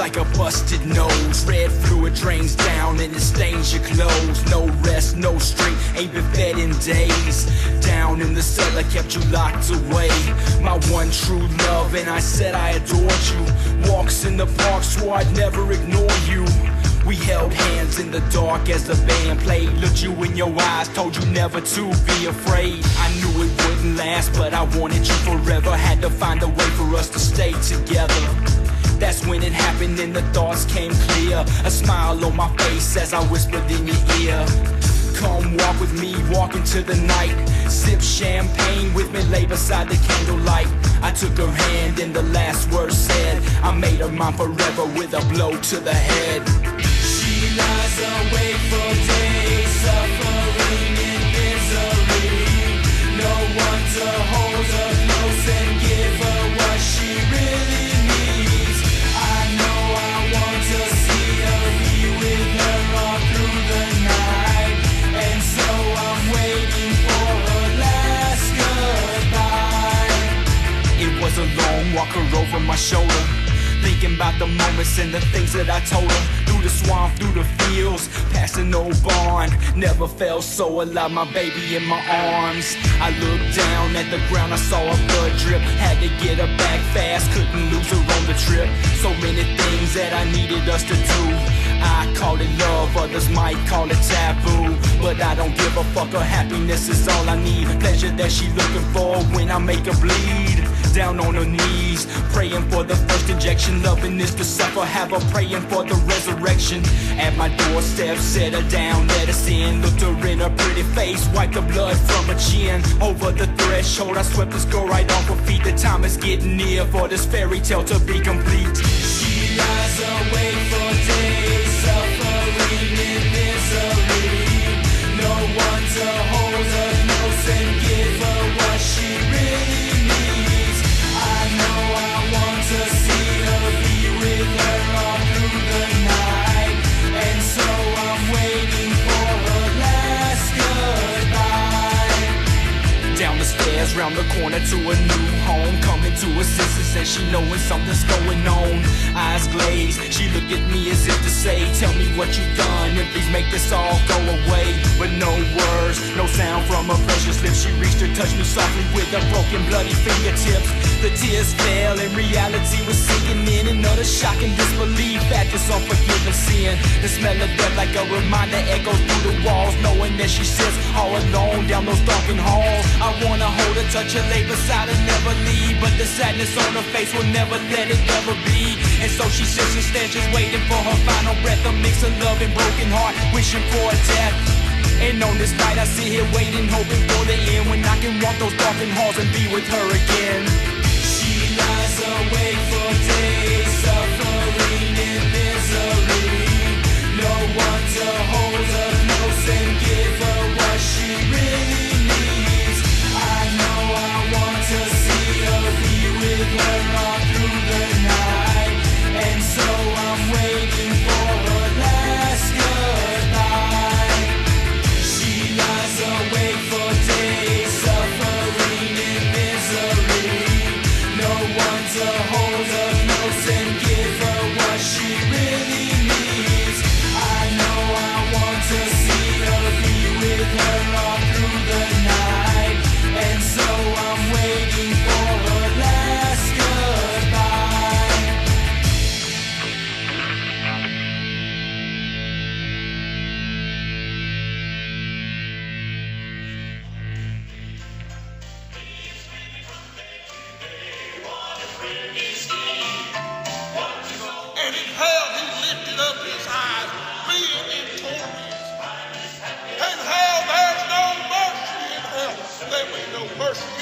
like a busted nose. Red fluid drains down and it stains your clothes. No rest, no strength, ain't been fed in days. Down in the cellar, kept you locked away. My one true love, and I said I adored you. Walks in the park, swore I'd never ignore you. We held hands in the dark as the band played. Looked you in your eyes, told you never to be afraid. I knew it wouldn't last, but I wanted you forever. Had to find a way for us to stay together. That's when it happened and the thoughts came clear. A smile on my face as I whispered in your ear. Come walk with me, walk into the night. Sip champagne with me, lay beside the candlelight. I took her hand and the last word said, I made her mine forever with a blow to the head. She lies awake for days, suffering in misery. No one to hold her close and give her what she really needs. I know I want to see her, be with her all through the night. And so I'm waiting for her last goodbye. It was a long walker over my shoulder, thinking about the moments and the things that I told her. Through the swamp, through the fields, past an old barn. Never felt so alive, my baby in my arms. I looked down at the ground, I saw her blood drip. Had to get her back fast, couldn't lose her on the trip. So many things that I needed us to do. I call it love, others might call it taboo. But I don't give a fuck, her happiness is all I need. Pleasure that she looking for when I make her bleed. Down on her knees, praying for the first injection. Loving is to suffer, have her praying for the resurrection. At my doorstep, set her down, let us in. Looked her in her pretty face, wiped the blood from her chin. Over the threshold, I swept this girl right off her feet. The time is getting near for this fairy tale to be complete. She lies awake for days, suffering in misery. No one to hold her close and give her what she really needs. I know I want to see her, be with her all through the night. And so I'm waiting for her last goodbye. Down the stairs, round the corner to a new home. Coming to her senses and she knowing something's going on. Eyes glazed, she looked at me as if to say, tell me what you've done and please make this all go away. But no words, no sound from her precious lips. She reached her, touched me softly with her broken bloody fingertips. The tears fell and reality was sinking in. Another shock and disbelief at this unforgiven sin. The smell of death like a reminder echoes through the walls. Knowing that she sits all alone down those darkened halls. I wanna hold her, touch her, lay beside her, never leave. But the sadness on her face will never let it ever be. And so she sits and stands just waiting for her final breath. A mix of love and broken heart, wishing for a death. And on this night I sit here waiting, hoping for the end, when I can walk those darkened halls and be with her again. She lies awake for days, suffering in misery. No one to hold her close and give her what she really needs. I know I want to see her, be with her all through the night. And so I'm waiting for her last goodbye. She lies awake for days, suffering in misery. No one to hold her close and give her what she really needs. I know I want to see her, be with her all through the night. And so I'm waiting for her last goodbye. And in hell he lifted up his eyes, being in torment. In hell there's no mercy in hell. There be no mercy